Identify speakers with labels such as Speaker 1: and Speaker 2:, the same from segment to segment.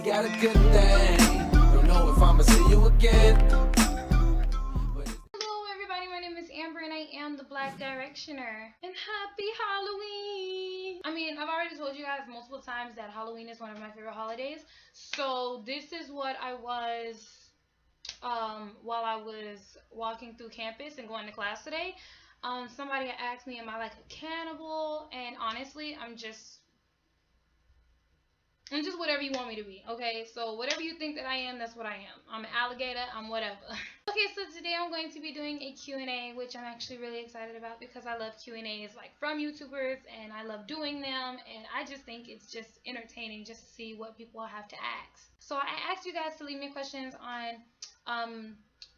Speaker 1: got a good thing. Don't know if I'ma see you again.
Speaker 2: Hello everybody, my name is Amber and I am the Black Directioner. And happy Halloween! I mean, I've already told you guys multiple times that Halloween is one of my favorite holidays. So this is what I was while I was walking through campus and going to class today. Somebody asked me, am I like a cannibal? And honestly, I'm just whatever you want me to be, okay? So whatever you think that I am, that's what I am. I'm an alligator, I'm whatever. Okay, so today I'm going to be doing a Q&A, which I'm actually really excited about because I love Q&As like from YouTubers and I love doing them, and I just think it's just entertaining just to see what people have to ask. So I asked you guys to leave me questions on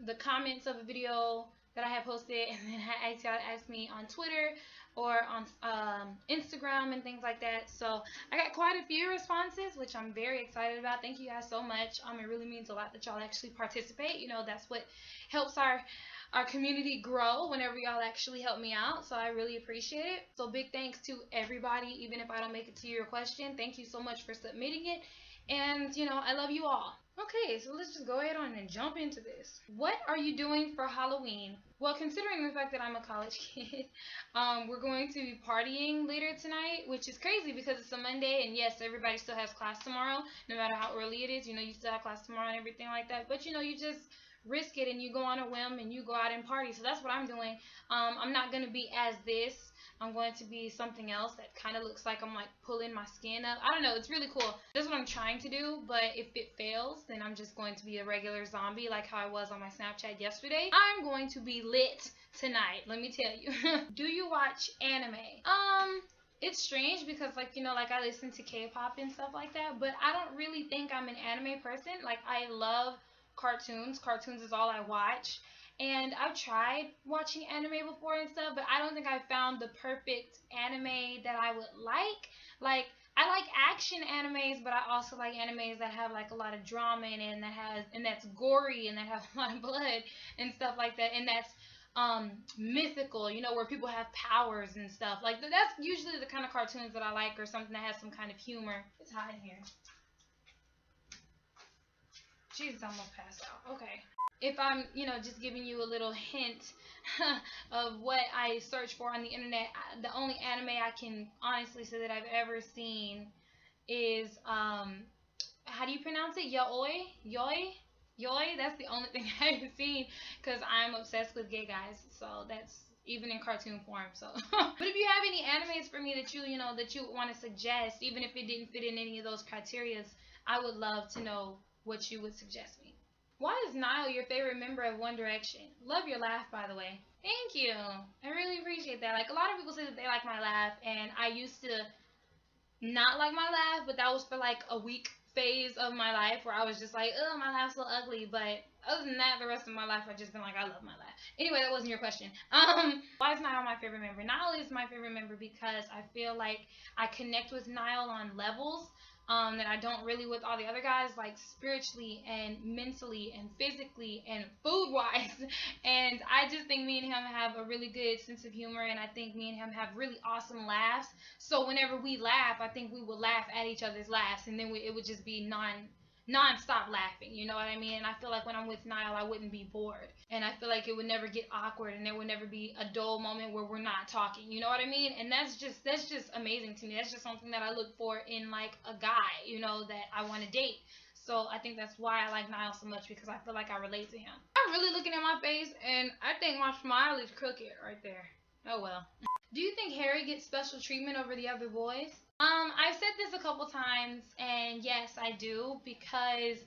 Speaker 2: the comments of a video that I had posted, and then I asked y'all to ask me on Twitter or on Instagram and things like that. So I got quite a few responses, which I'm very excited about. Thank you guys so much. It really means a lot that y'all actually participate. You know, that's what helps our community grow whenever y'all actually help me out. So I really appreciate it. So big thanks to everybody, even if I don't make it to your question. Thank you so much for submitting it. And, you know, I love you all. Okay, so let's just go ahead on and jump into this. What are you doing for Halloween? Well, considering the fact that I'm a college kid, we're going to be partying later tonight, which is crazy because it's a Monday, and yes, everybody still has class tomorrow, no matter how early it is. You know, you still have class tomorrow and everything like that, but you know, you just risk it and you go on a whim and you go out and party. So that's what I'm doing. I'm not going to be as this. I'm going to be something else that kind of looks like I'm like pulling my skin up. I don't know. It's really cool. That's what I'm trying to do. But if it fails, then I'm just going to be a regular zombie like how I was on my Snapchat yesterday. I'm going to be lit tonight. Let me tell you. Do you watch anime? It's strange because like, you know, like I listen to K-pop and stuff like that. But I don't really think I'm an anime person. Like I love cartoons. Cartoons is all I watch. And I've tried watching anime before and stuff, but I don't think I found the perfect anime that I would like. Like, I like action animes, but I also like animes that have like a lot of drama in it and that's gory and that have a lot of blood and stuff like that. And that's mythical, you know, where people have powers and stuff. Like, that's usually the kind of cartoons that I like, or something that has some kind of humor. It's hot in here. Jesus, I almost passed out. Okay. If I'm, you know, just giving you a little hint of what I search for on the internet, the only anime I can honestly say that I've ever seen is, how do you pronounce it? Yaoi? Yoi? That's the only thing I've seen because I'm obsessed with gay guys. So that's even in cartoon form. So, but if you have any animes for me that you know, that you want to suggest, even if it didn't fit in any of those criterias, I would love to know what you would suggest me. Why is Niall your favorite member of One Direction? Love your laugh, by the way. Thank you. I really appreciate that. Like, a lot of people say that they like my laugh, and I used to not like my laugh, but that was for like a week phase of my life where I was just like, oh, my laugh's so ugly. But other than that, the rest of my life, I've just been like, I love my laugh. Anyway, that wasn't your question. Why is Niall my favorite member? Niall is my favorite member because I feel like I connect with Niall on levels that I don't really with all the other guys, like spiritually and mentally and physically and food-wise. And I just think me and him have a really good sense of humor, and I think me and him have really awesome laughs. So whenever we laugh, I think we would laugh at each other's laughs, and then it would just be non-stop laughing, you know what I mean? And I feel like when I'm with Niall, I wouldn't be bored, and I feel like it would never get awkward, and there would never be a dull moment where we're not talking, you know what I mean? And that's just amazing to me. That's just something that I look for in like a guy, you know, that I want to date. So I think that's why I like Niall so much, because I feel like I relate to him. I'm really looking at my face, and I think my smile is crooked right there. Oh well. Do you think Harry gets special treatment over the other boys? I've said this a couple times, and yes, I do, because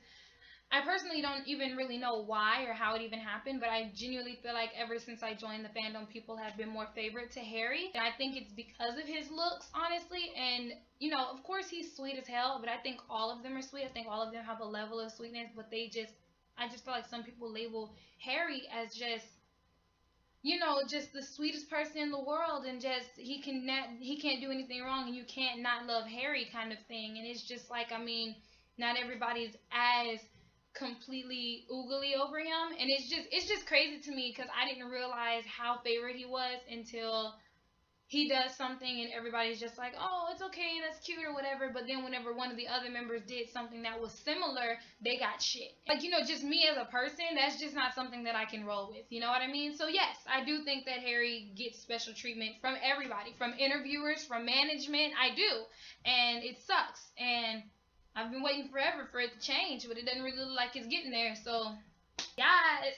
Speaker 2: I personally don't even really know why or how it even happened, but I genuinely feel like ever since I joined the fandom, people have been more favorite to Harry, and I think it's because of his looks, honestly. And, you know, of course he's sweet as hell, but I think all of them are sweet. I think all of them have a level of sweetness, but I just feel like some people label Harry as just, you know, just the sweetest person in the world, and just he can't do anything wrong, and you can't not love Harry kind of thing. And it's just like, I mean, not everybody's as completely oogly over him, and it's just crazy to me because I didn't realize how favored he was until he does something and everybody's just like, oh, it's okay, that's cute or whatever. But then whenever one of the other members did something that was similar, they got shit. Like, just me as a person, that's just not something that I can roll with. You know what I mean? So yes, I do think that Harry gets special treatment from everybody, from interviewers, from management. I do. And it sucks. And I've been waiting forever for it to change, but it doesn't really look like it's getting there. So yes.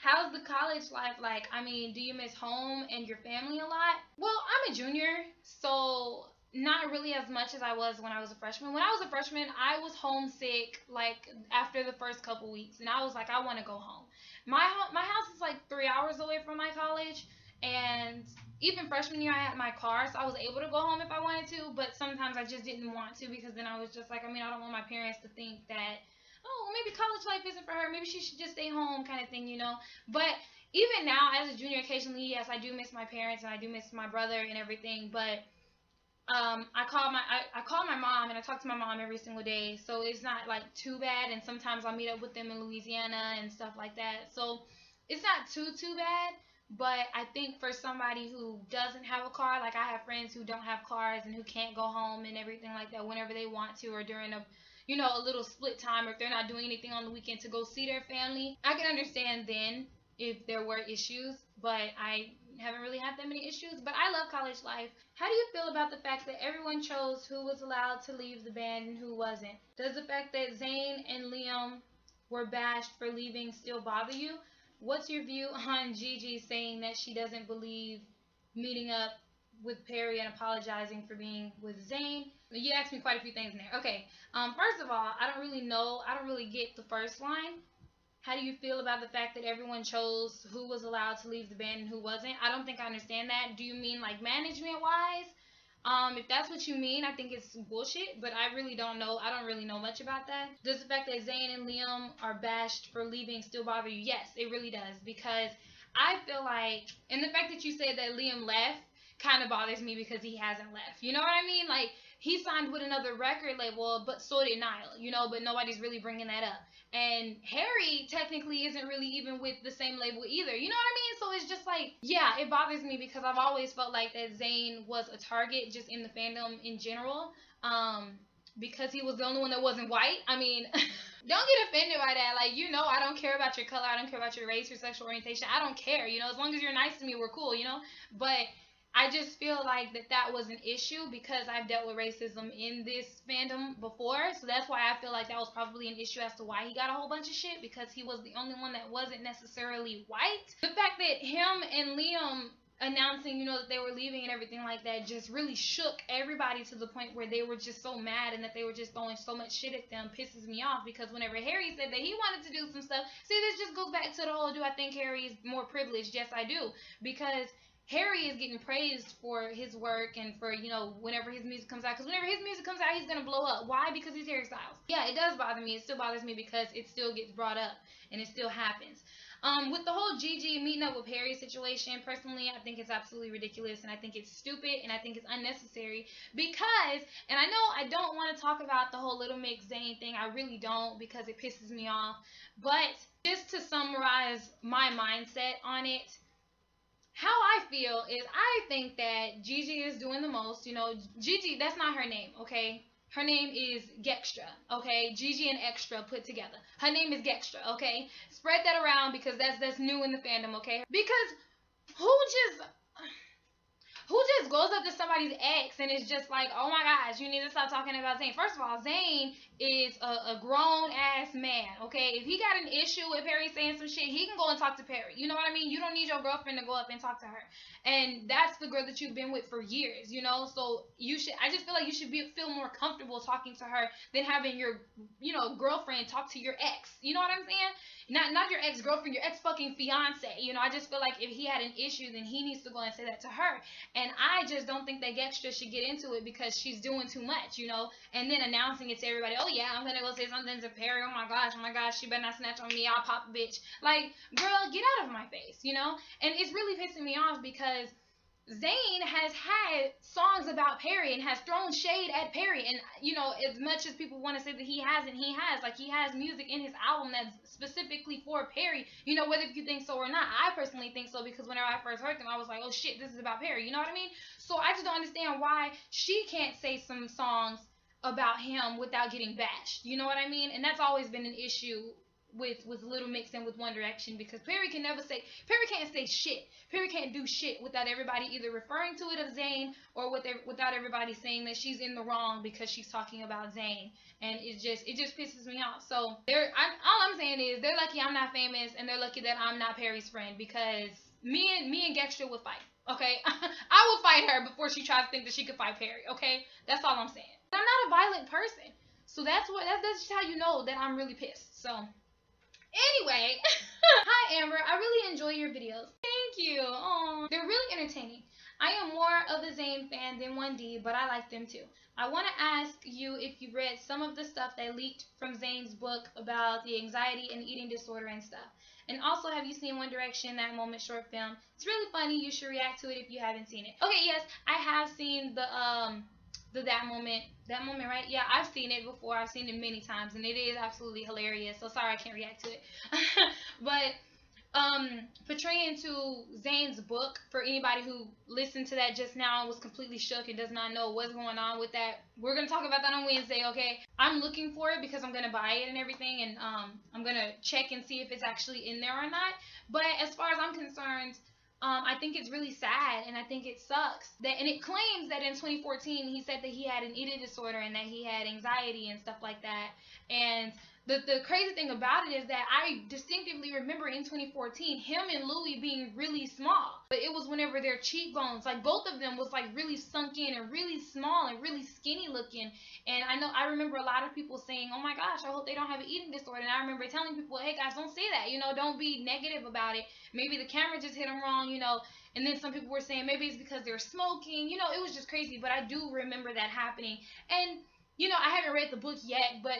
Speaker 2: How's the college life like? I mean, do you miss home and your family a lot? Well, I'm a junior, so not really as much as I was when I was a freshman. When I was a freshman, I was homesick like after the first couple weeks, and I was like, I want to go home. My house is like 3 hours away from my college, and even freshman year, I had my car, so I was able to go home if I wanted to. But sometimes I just didn't want to because then I was just like, I mean, I don't want my parents to think that, oh, maybe college life isn't for her. Maybe she should just stay home, kind of thing. But even now, as a junior, occasionally, yes, I do miss my parents and I do miss my brother and everything. But I call my mom and I talk to my mom every single day, so it's not like too bad. And sometimes I'll meet up with them in Louisiana and stuff like that. So it's not too bad. But I think for somebody who doesn't have a car, like I have friends who don't have cars and who can't go home and everything like that whenever they want to, or during a little split time, or if they're not doing anything on the weekend to go see their family, I can understand then if there were issues, but I haven't really had that many issues. But I love college life. How do you feel about the fact that everyone chose who was allowed to leave the band and who wasn't? Does the fact that Zayn and Liam were bashed for leaving still bother you? What's your view on Gigi saying that she doesn't believe meeting up with Perry and apologizing for being with Zayn? You asked me quite a few things in there. Okay, first of all, I don't really know. I don't really get the first line. How do you feel about the fact that everyone chose who was allowed to leave the band and who wasn't? I don't think I understand that. Do you mean like management wise? If that's what you mean, I think it's bullshit, but I really don't know. I don't really know much about that. Does the fact that Zayn and Liam are bashed for leaving still bother you? Yes, it really does, because I feel like, and the fact that you said that Liam left kind of bothers me because he hasn't left. You know what I mean? Like, he signed with another record label, but so did Niall, but nobody's really bringing that up. And Harry technically isn't really even with the same label either. You know what I mean? So it's just like, yeah, it bothers me because I've always felt like that Zayn was a target just in the fandom in general. Because he was the only one that wasn't white. I mean, don't get offended by that. Like, I don't care about your color. I don't care about your race, your sexual orientation. I don't care. As long as you're nice to me, we're cool. But I just feel like that was an issue because I've dealt with racism in this fandom before. So that's why I feel like that was probably an issue as to why he got a whole bunch of shit, because he was the only one that wasn't necessarily white. The fact that him and Liam announcing, that they were leaving and everything like that just really shook everybody to the point where they were just so mad and that they were just throwing so much shit at them pisses me off, because whenever Harry said that he wanted to do some stuff, see, this just goes back to the whole, do I think Harry is more privileged? Yes, I do, because Harry is getting praised for his work and for, whenever his music comes out. Because whenever his music comes out, he's going to blow up. Why? Because he's Harry Styles. Yeah, it does bother me. It still bothers me because it still gets brought up and it still happens. With the whole Gigi meeting up with Harry situation, personally, I think it's absolutely ridiculous, and I think it's stupid, and I think it's unnecessary because, and I know I don't want to talk about the whole Little Mix Zayn thing. I really don't, because it pisses me off. But just to summarize my mindset on it, how I feel is I think that Gigi is doing the most. Gigi, that's not her name, okay? Her name is Gextra, okay? Gigi and Extra put together. Her name is Gextra, okay? Spread that around because that's new in the fandom, okay? Because who just goes up to somebody's ex and is just like, oh my gosh, you need to stop talking about Zayn. First of all, Zayn is a grown-ass man, okay? If he got an issue with Perry saying some shit, he can go and talk to Perry. You know what I mean? You don't need your girlfriend to go up and talk to her. And that's the girl that you've been with for years, So I just feel like you should feel more comfortable talking to her than having your, girlfriend talk to your ex. You know what I'm saying? Not your ex-girlfriend, your ex-fucking fiance. I just feel like if he had an issue, then he needs to go and say that to her. And I just don't think that Gextra should get into it because she's doing too much, and then announcing it to everybody. Oh yeah, I'm gonna go say something to Perry. Oh my gosh, she better not snatch on me. I'll pop a bitch. Like, girl, get out of my face, And it's really pissing me off because Zayn has had songs about Perry and has thrown shade at Perry. And, you know, as much as people want to say that he hasn't, he has. Like, he has music in his album that's specifically for Perry. You know, whether if you think so or not. I personally think so because whenever I first heard them, I was like, oh shit, this is about Perry. You know what I mean? So I just don't understand why she can't say some songs about him without getting bashed. You know what I mean? And that's always been an issue with Little Mix and with One Direction, because Perry can't say shit. Perry can't do shit without everybody either referring to it as Zayn, or without everybody saying that she's in the wrong because she's talking about Zayn. And it just pisses me off. So all I'm saying is they're lucky I'm not famous, and they're lucky that I'm not Perry's friend, because me and Gextra would fight. Okay, I will fight her before she tries to think that she could fight Perry. Okay, that's all I'm saying. I'm not a violent person, so that's just how you know that I'm really pissed. So anyway, hi Amber, I really enjoy your videos. Thank you. Aww. They're really entertaining. I am more of a Zayn fan than 1D, but I like them too. I want to ask you if you read some of the stuff that leaked from Zayn's book about the anxiety and eating disorder and stuff. And also, have you seen One Direction, That Moment short film? It's really funny. You should react to it if you haven't seen it. Okay, yes, I have seen the that moment, right? Yeah, I've seen it before. I've seen it many times, and it is absolutely hilarious. So sorry I can't react to it. But portraying to Zayn's book, for anybody who listened to that just now and was completely shook and does not know what's going on with that, we're gonna talk about that on Wednesday, okay? I'm looking for it because I'm gonna buy it and everything, and I'm gonna check and see if it's actually in there or not. But as far as I'm concerned, I think it's really sad, and I think it sucks that, and it claims that in 2014 he said that he had an eating disorder and that he had anxiety and stuff like that. And the crazy thing about it is that I distinctively remember in 2014 him and Louis being really small, but it was whenever their cheekbones, like both of them, was like really sunk in and really small and really skinny looking. And I remember a lot of people saying, oh my gosh, I hope they don't have an eating disorder. And I remember telling people, hey guys, don't say that, don't be negative about it. Maybe the camera just hit them wrong, and then some people were saying maybe it's because they're smoking. It was just crazy. But I do remember that happening. And I haven't read the book yet, but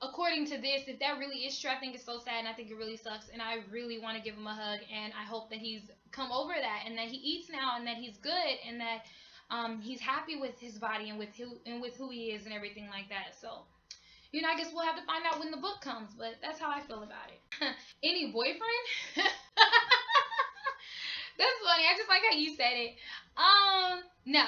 Speaker 2: according to this, if that really is true, I think it's so sad, and I think it really sucks, and I really want to give him a hug, and I hope that he's come over that, and that he eats now, and that he's good, and that he's happy with his body and with who he is and everything like that. So I guess we'll have to find out when the book comes, but that's how I feel about it. Any boyfriend? That's funny. I just like how you said it. No.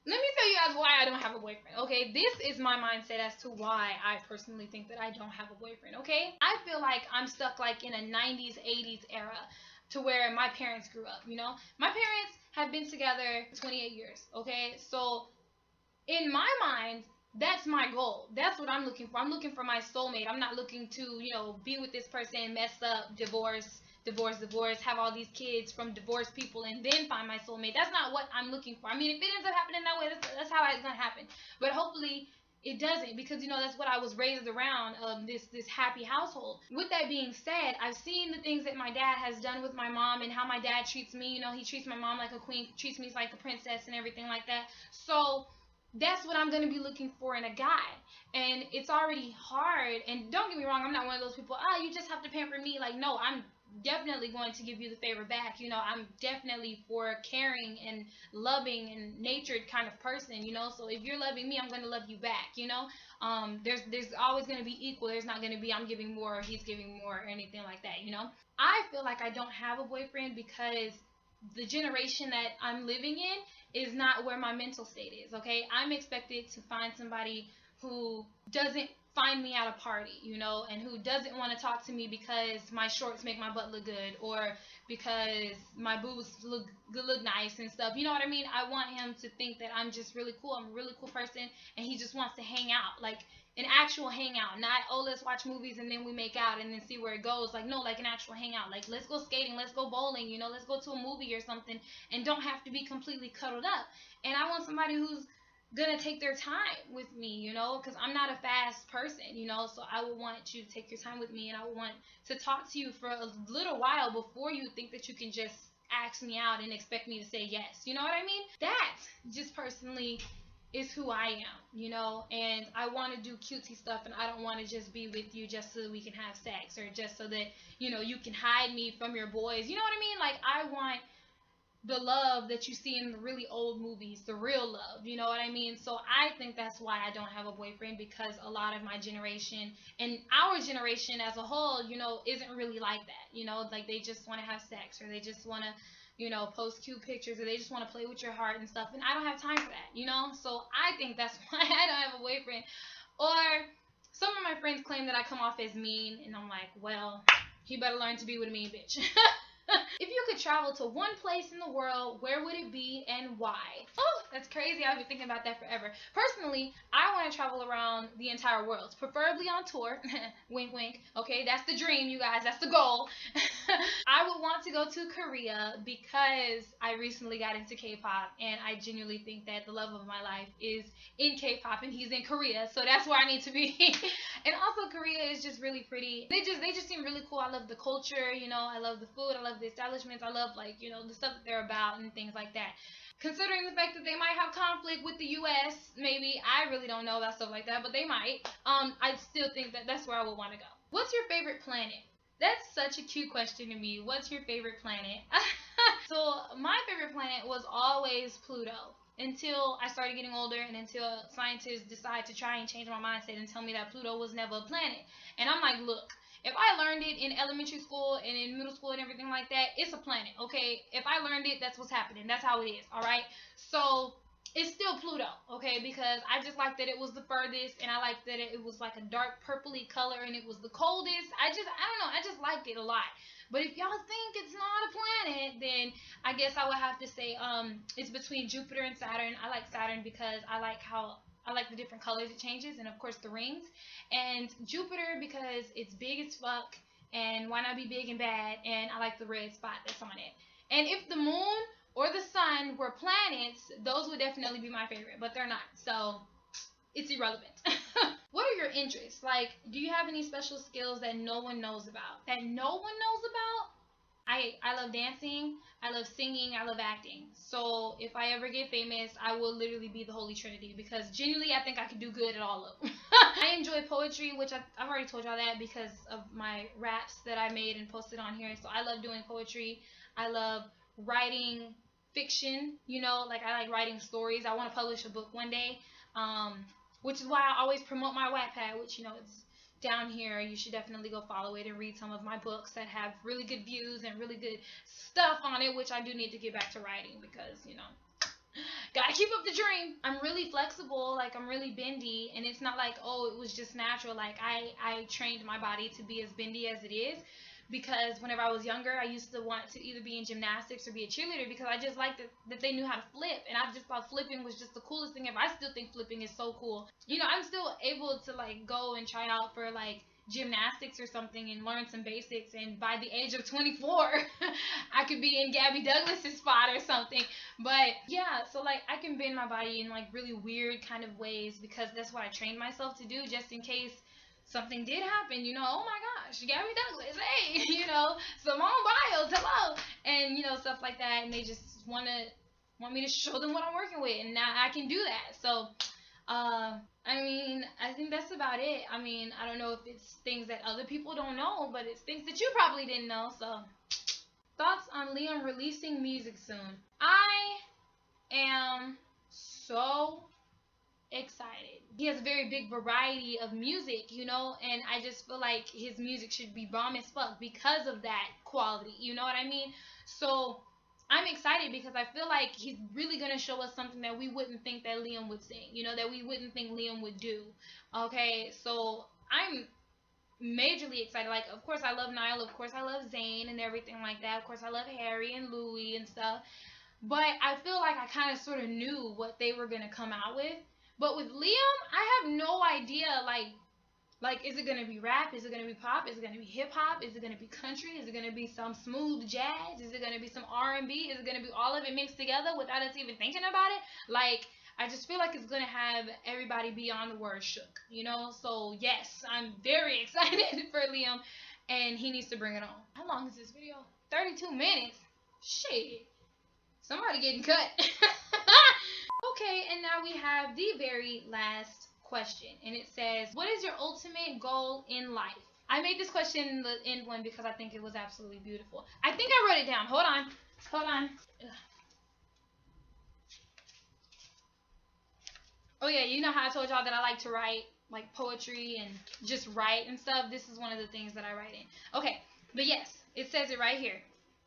Speaker 2: Let me tell you guys why I don't have a boyfriend, okay? This is my mindset as to why I personally think that I don't have a boyfriend, okay? I feel like I'm stuck like in a 90s, 80s era to where my parents grew up, My parents have been together 28 years, okay? So in my mind, that's my goal. That's what I'm looking for. I'm looking for my soulmate. I'm not looking to, be with this person, mess up, divorce, have all these kids from divorced people, and then find my soulmate. That's not what I'm looking for. I mean, if it ends up happening that way, that's how it's going to happen. But hopefully it doesn't, because that's what I was raised around, this happy household. With that being said, I've seen the things that my dad has done with my mom and how my dad treats me. He treats my mom like a queen, treats me like a princess and everything like that. So that's what I'm going to be looking for in a guy. And it's already hard. And don't get me wrong, I'm not one of those people, you just have to pamper me. Like, no, I'm definitely going to give you the favor back. I'm definitely for caring and loving and natured kind of person, So if you're loving me, I'm going to love you back, There's always going to be equal. There's not going to be I'm giving more or he's giving more or anything like that, I feel like I don't have a boyfriend because the generation that I'm living in is not where my mental state is, okay? I'm expected to find somebody who doesn't find me at a party, and who doesn't want to talk to me because my shorts make my butt look good, or because my boobs look nice and stuff. You know what I mean? I want him to think that I'm just really cool. I'm a really cool person, and he just wants to hang out, like an actual hangout, not let's watch movies and then we make out and then see where it goes. Like, no, like an actual hangout. Like, let's go skating, let's go bowling, let's go to a movie or something, and don't have to be completely cuddled up. And I want somebody who's gonna take their time with me, because I'm not a fast person, so I would want you to take your time with me, and I would want to talk to you for a little while before you think that you can just ask me out and expect me to say yes. You know what I mean? That just personally is who I am, and I want to do cutesy stuff, and I don't want to just be with you just so that we can have sex, or just so that, you can hide me from your boys. You know what I mean? Like, I want the love that you see in the really old movies, the real love, you know what I mean? So I think that's why I don't have a boyfriend, because a lot of my generation and our generation as a whole, isn't really like that. Like they just want to have sex, or they just want to, post cute pictures, or they just want to play with your heart and stuff. And I don't have time for that. So I think that's why I don't have a boyfriend. Or some of my friends claim that I come off as mean, and I'm like, well, you better learn to be with a mean bitch. If you could travel to one place in the world, where would it be and why? Oh, that's crazy. I've been thinking about that forever. Personally, I want to travel around the entire world, preferably on tour. Wink, wink. Okay, that's the dream, you guys. That's the goal. I would want to go to Korea because I recently got into K-pop, and I genuinely think that the love of my life is in K-pop, and he's in Korea, so that's where I need to be. And also, Korea is just really pretty. They just seem really cool. I love the culture. I love the food. I love the establishments. I love the stuff that they're about and things like that. Considering the fact that they might have conflict with the U.S., maybe, I really don't know about stuff like that, but they might. I still think that that's where I would want to go. What's your favorite planet? That's such a cute question to me. What's your favorite planet? So my favorite planet was always Pluto, until I started getting older, and until scientists decide to try and change my mindset and tell me that Pluto was never a planet. And I'm like, look, if I learned it in elementary school and in middle school and everything like that, it's a planet, okay? If I learned it, that's what's happening. That's how it is, all right? So it's still Pluto, okay? Because I just like that it was the furthest, and I like that it was like a dark purpley color, and it was the coldest. I don't know, I just liked it a lot. But if y'all think it's not a planet, then I guess I would have to say it's between Jupiter and Saturn. I like Saturn because I like the different colors it changes, and of course the rings. And Jupiter because it's big as fuck, and why not be big and bad? And I like the red spot that's on it. And if the moon or the sun were planets, those would definitely be my favorite, but they're not. So it's irrelevant. What are your interests? Like, do you have any special skills that no one knows about? That no one knows about? I love dancing, I love singing, I love acting. So if I ever get famous, I will literally be the Holy Trinity, because genuinely I think I could do good at all of them. I enjoy poetry, which I've already told y'all that because of my raps that I made and posted on here. So I love doing poetry. I love writing fiction, like I like writing stories. I want to publish a book one day, which is why I always promote my Wattpad, which, it's down here. You should definitely go follow it and read some of my books that have really good views and really good stuff on it, which I do need to get back to writing because, gotta keep up the dream. I'm really flexible, like I'm really bendy, and it's not like, oh, it was just natural. Like I trained my body to be as bendy as it is, because whenever I was younger, I used to want to either be in gymnastics or be a cheerleader, because I just liked that they knew how to flip, and I just thought flipping was just the coolest thing ever. I still think flipping is so cool. I'm still able to like go and try out for like gymnastics or something and learn some basics, and by the age of 24 I could be in Gabby Douglas's spot or something. But yeah, so like I can bend my body in like really weird kind of ways, because that's what I trained myself to do, just in case something did happen, oh my gosh, Gabby Douglas, hey, Simone Biles, hello, and stuff like that, and they just want me to show them what I'm working with, and now I can do that. So I think that's about it. I don't know if it's things that other people don't know, but it's things that you probably didn't know. So thoughts on Liam releasing music soon? I am so excited. He has a very big variety of music, and I just feel like his music should be bomb as fuck because of that quality, you know what I mean? So I'm excited because I feel like he's really gonna show us something that we wouldn't think that Liam would sing, that we wouldn't think Liam would do. Okay, so I'm majorly excited. Like, of course I love Niall, of course I love Zayn and everything like that, of course I love Harry and Louis and stuff, but I feel like I kind of sort of knew what they were gonna come out with. But with Liam, I have no idea, like, is it going to be rap? Is it going to be pop? Is it going to be hip-hop? Is it going to be country? Is it going to be some smooth jazz? Is it going to be some R&B? Is it going to be all of it mixed together without us even thinking about it? Like, I just feel like it's going to have everybody beyond the word shook, So, yes, I'm very excited for Liam, and he needs to bring it on. How long is this video? 32 minutes? Shit. Somebody getting cut. Okay, and now we have the very last question, and it says, what is your ultimate goal in life? I made this question in the end one because I think it was absolutely beautiful. I think I wrote it down. Hold on. Ugh. Oh yeah, you know how I told y'all that I like to write like poetry and just write and stuff. This is one of the things that I write in. Okay, but yes, it says it right here.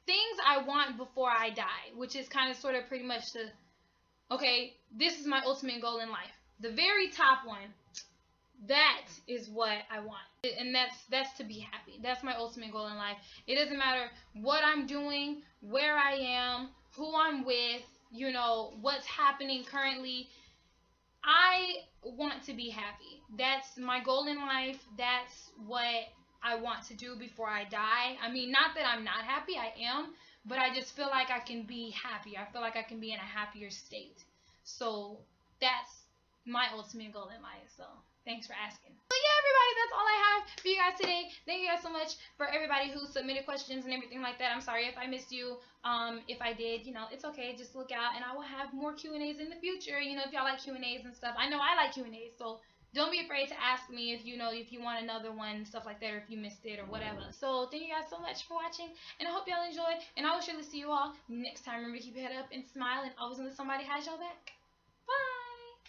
Speaker 2: Things I want before I die, which is kind of sort of pretty much the okay, this is my ultimate goal in life. The very top one, that is what I want. And that's to be happy. That's my ultimate goal in life. It doesn't matter what I'm doing, where I am, who I'm with, you know, what's happening currently. I want to be happy. That's my goal in life. That's what I want to do before I die. I mean, not that I'm not happy, I am, but I just feel like I can be happy. I feel like I can be in a happier state. So that's my ultimate goal in life. So thanks for asking. But yeah, everybody, that's all I have for you guys today. Thank you guys so much for everybody who submitted questions and everything like that. I'm sorry if I missed you. If I did, you know, it's okay. Just look out, and I will have more Q&As in the future. You know, if y'all like Q&As and stuff. I know I like Q&As, so don't be afraid to ask me if you know if you want another one, stuff like that, or if you missed it or whatever. So thank you guys so much for watching, and I hope y'all enjoyed. And I will surely see you all next time. Remember to keep your head up and smile, and always know that somebody has your back.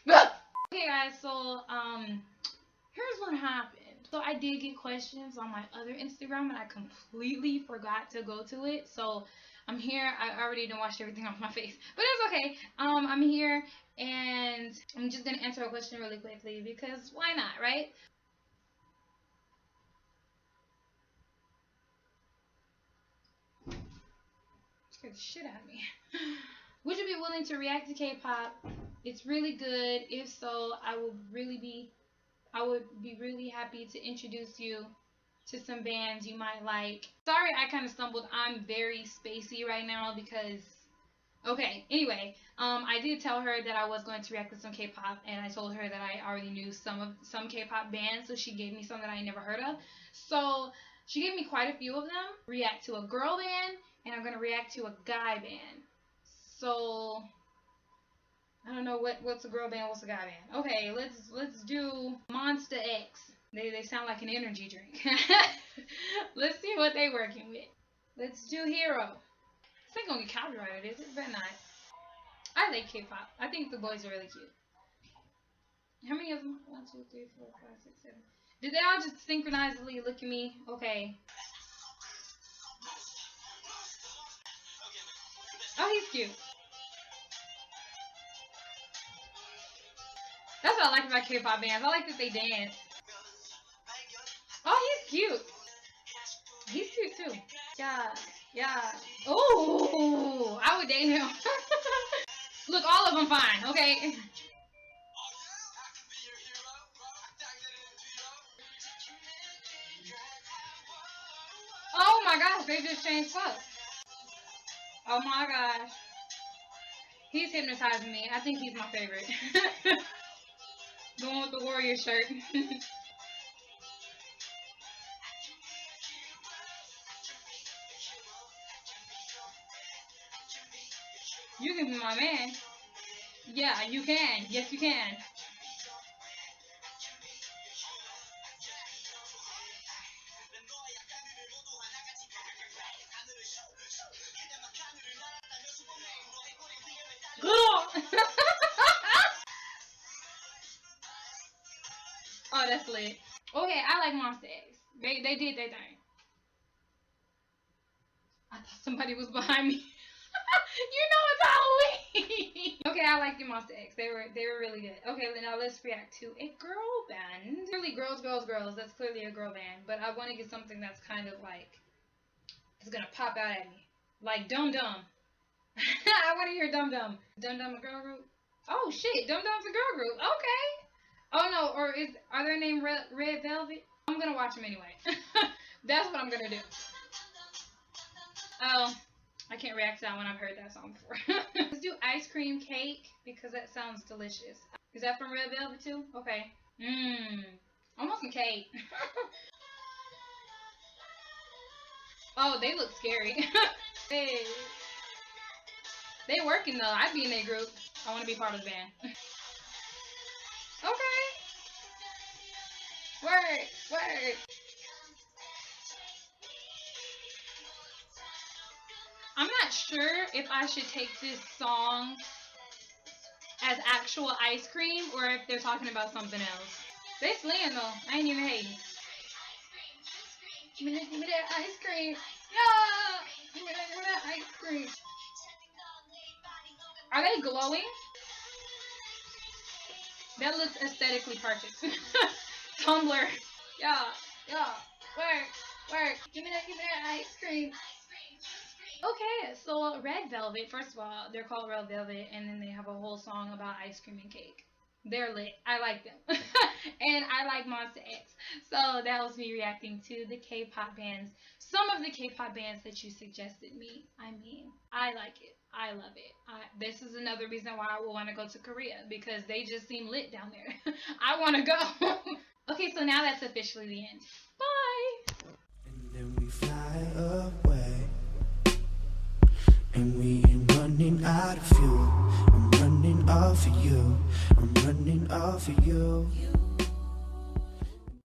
Speaker 2: Bye. Okay, guys. So here's what happened. So I did get questions on my other Instagram, and I completely forgot to go to it. So I'm here. I already done washed everything off my face, but it's okay. I'm here, and I'm just gonna answer a question really quickly because why not, right? Scared the shit out of me. Would you be willing to react to K-pop? It's really good. If so, I would be really happy to introduce you to some bands you might like. Sorry, I kind of stumbled. I'm very spacey right now because okay, anyway, I did tell her that I was going to react to some K-pop, and I told her that I already knew some K-pop bands, so she gave me some that I never heard of. So she gave me quite a few of them. React to a girl band, and I'm gonna react to a guy band. So I don't know what's a girl band, what's a guy band. Okay, let's do Monster X. They sound like an energy drink. Let's see what they working with. Let's do Hero. This ain't gonna get copyrighted, is it? Better not. I like K-pop. I think the boys are really cute. How many of them? 1, 2, 3, 4, 5, 6, 7. Did they all just synchronizedly look at me? Okay. Oh, he's cute. That's what I like about K-pop bands. I like that they dance. Oh, he's cute. He's cute too. Yeah. Oh, I would date him. Look, all of them fine, okay? Oh my gosh, they just changed clothes. Oh my gosh. He's hypnotizing me. I think he's my favorite. The one with the warrior shirt. You can be my man. Yeah, you can. Yes, you can. Oh, that's lit. Okay, I like Monster X. They did their thing. I thought somebody was behind me. You know it's Halloween. Okay, I like the Monster X. They were really good. Okay, now let's react to a girl band. Clearly, girls. That's clearly a girl band. But I want to get something that's kind of like it's gonna pop out at me, like Dum Dum. I want to hear Dum Dum. Dum Dum a girl group? Oh shit, Dum Dum's a girl group. Okay. Oh no, are their name Red Velvet? I'm gonna watch them anyway. That's what I'm gonna do. Oh, I can't react to that one. I've heard that song before. Let's do Ice Cream Cake because that sounds delicious. Is that from Red Velvet too? Okay. I want some cake. Oh, they look scary. Hey. They working though. I'd be in their group. I want to be part of the band. Okay. Word. I'm not sure if I should take this song as actual ice cream or if they're talking about something else. They slaying though. I ain't even hating. Give me that ice cream. Yeah. Give me that ice cream. Are they glowing? That looks aesthetically perfect. Tumblr. Yeah. Yeah. Work. Give me that ice cream. Okay, so Red Velvet, first of all, they're called Red Velvet, and then they have a whole song about ice cream and cake. They're lit. I like them. And I like Monster X. So that was me reacting to the K-pop bands. Some of the K-pop bands that you suggested me. I mean, I like it. I love it. This is another reason why I would want to go to Korea because they just seem lit down there. I want to go. Okay, so now that's officially the end. Bye.
Speaker 1: And then we fly away. And we ain't running out of fuel. I'm running off of you. I'm running off of you.